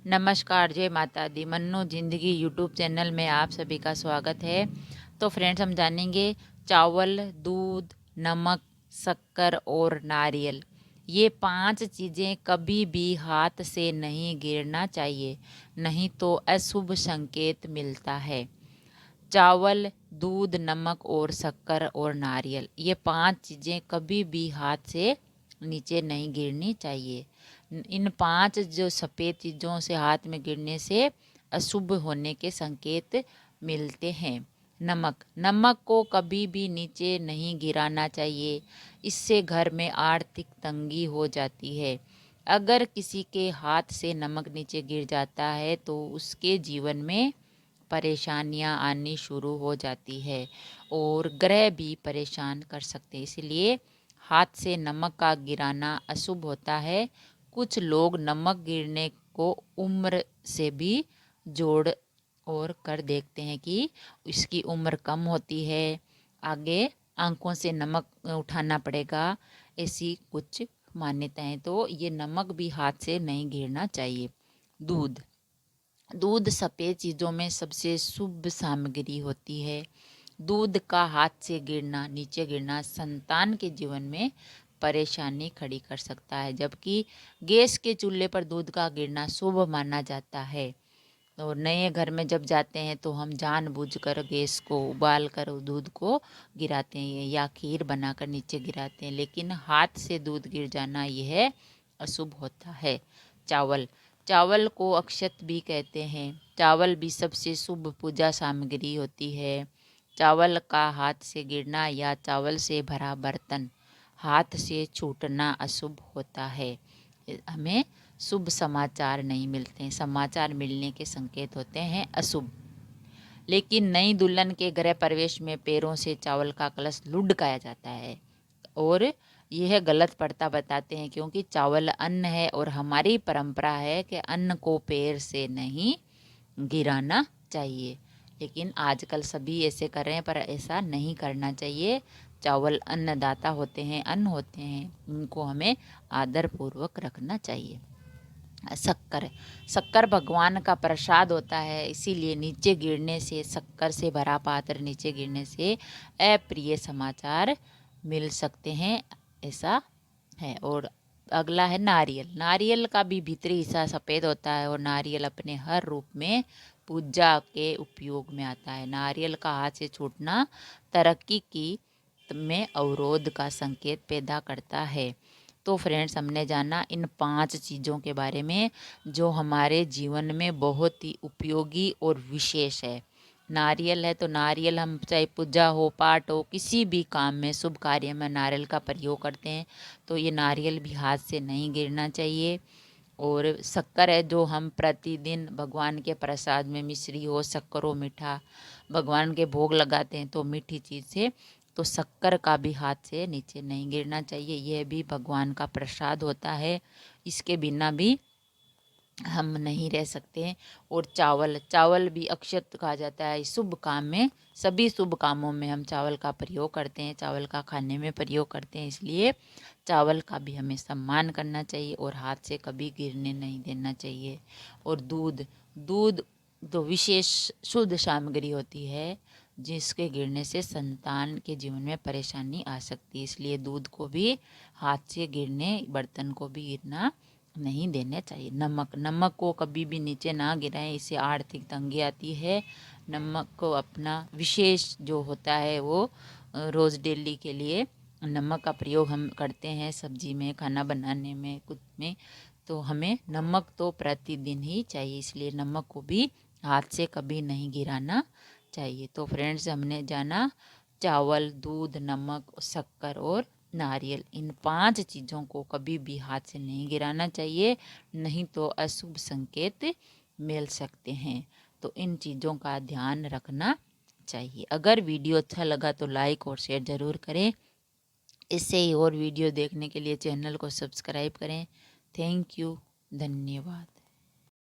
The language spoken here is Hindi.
नमस्कार, जय माता दी। मन्नू ज़िंदगी यूट्यूब चैनल में आप सभी का स्वागत है। तो फ्रेंड्स, हम जानेंगे चावल, दूध, नमक, शक्कर और नारियल, ये 5 चीज़ें कभी भी हाथ से नहीं गिरना चाहिए, नहीं तो अशुभ संकेत मिलता है। चावल, दूध, नमक और शक्कर और नारियल, ये 5 चीज़ें कभी भी हाथ से नीचे नहीं गिरनी चाहिए। इन 5 जो सफ़ेद चीज़ों से हाथ में गिरने से अशुभ होने के संकेत मिलते हैं। नमक, नमक को कभी भी नीचे नहीं गिराना चाहिए, इससे घर में आर्थिक तंगी हो जाती है। अगर किसी के हाथ से नमक नीचे गिर जाता है तो उसके जीवन में परेशानियां आनी शुरू हो जाती है और ग्रह भी परेशान कर सकते हैं। इसलिए हाथ से नमक का गिराना अशुभ होता है। कुछ लोग नमक गिरने को उम्र से भी जोड़ और कर देखते हैं कि इसकी उम्र कम होती है, आगे आंखों से नमक उठाना पड़ेगा, ऐसी कुछ मान्यताएं। तो ये नमक भी हाथ से नहीं गिरना चाहिए। दूध, दूध सफ़ेद चीज़ों में सबसे शुभ सामग्री होती है। दूध का हाथ से गिरना, नीचे गिरना संतान के जीवन में परेशानी खड़ी कर सकता है, जबकि गैस के चूल्हे पर दूध का गिरना शुभ माना जाता है। और नए घर में जब जाते हैं तो हम जानबूझकर गैस को उबाल कर दूध को गिराते हैं या खीर बनाकर नीचे गिराते हैं, लेकिन हाथ से दूध गिर जाना यह अशुभ होता है। चावल, चावल को अक्षत भी कहते हैं। चावल भी सबसे शुभ पूजा सामग्री होती है। चावल का हाथ से गिरना या चावल से भरा बर्तन हाथ से छूटना अशुभ होता है। हमें शुभ समाचार नहीं मिलते हैं, समाचार मिलने के संकेत होते हैं अशुभ। लेकिन नई दुल्हन के गृह प्रवेश में पैरों से चावल का कलश लुढ़काया जाता है और यह गलत पड़ता बताते हैं, क्योंकि चावल अन्न है और हमारी परंपरा है कि अन्न को पैर से नहीं गिराना चाहिए। लेकिन आजकल सभी ऐसे कर रहे हैं, पर ऐसा नहीं करना चाहिए। चावल अन्नदाता होते हैं, अन्न होते हैं, इनको हमें आदर पूर्वक रखना चाहिए। शक्कर, शक्कर भगवान का प्रसाद होता है, इसीलिए नीचे गिरने से, शक्कर से भरा पात्र नीचे गिरने से अप्रिय समाचार मिल सकते हैं, ऐसा है। और अगला है नारियल। नारियल का भी भीतरी हिस्सा सफ़ेद होता है और नारियल अपने हर रूप में पूजा के उपयोग में आता है। नारियल का हाथ से छूटना तरक्की की में अवरोध का संकेत पैदा करता है। तो फ्रेंड्स, हमने जाना इन 5 चीज़ों के बारे में जो हमारे जीवन में बहुत ही उपयोगी और विशेष है। नारियल है तो नारियल हम चाहे पूजा हो, पाठ हो, किसी भी काम में, शुभ कार्य में नारियल का प्रयोग करते हैं, तो ये नारियल भी हाथ से नहीं गिरना चाहिए। और शक्कर है जो हम प्रतिदिन भगवान के प्रसाद में, मिश्री हो, शक्कर हो, मीठा भगवान के भोग लगाते हैं तो मीठी चीज़ से, तो शक्कर का भी हाथ से नीचे नहीं गिरना चाहिए। यह भी भगवान का प्रसाद होता है, इसके बिना भी हम नहीं रह सकते हैं। और चावल, चावल भी अक्षत कहा जाता है। शुभ काम में, सभी शुभ कामों में हम चावल का प्रयोग करते हैं, चावल का खाने में प्रयोग करते हैं, इसलिए चावल का भी हमें सम्मान करना चाहिए और हाथ से कभी गिरने नहीं देना चाहिए। और दूध, दूध तो विशेष शुद्ध सामग्री होती है, जिसके गिरने से संतान के जीवन में परेशानी आ सकती है, इसलिए दूध को भी हाथ से गिरने, बर्तन को भी गिरना नहीं देने चाहिए। नमक, नमक को कभी भी नीचे ना गिराएं, इससे आर्थिक तंगी आती है। नमक को अपना विशेष जो होता है वो रोज़ डेली के लिए नमक का प्रयोग हम करते हैं, सब्जी में, खाना बनाने में, कुछ में, तो हमें नमक तो प्रतिदिन ही चाहिए, इसलिए नमक को भी हाथ से कभी नहीं गिराना चाहिए। तो फ्रेंड्स, हमने जाना चावल, दूध, नमक, शक्कर और नारियल, इन 5 चीज़ों को कभी भी हाथ से नहीं गिराना चाहिए, नहीं तो अशुभ संकेत मिल सकते हैं। तो इन चीज़ों का ध्यान रखना चाहिए। अगर वीडियो अच्छा लगा तो लाइक और शेयर ज़रूर करें। इससे ही और वीडियो देखने के लिए चैनल को सब्सक्राइब करें। थैंक यू, धन्यवाद।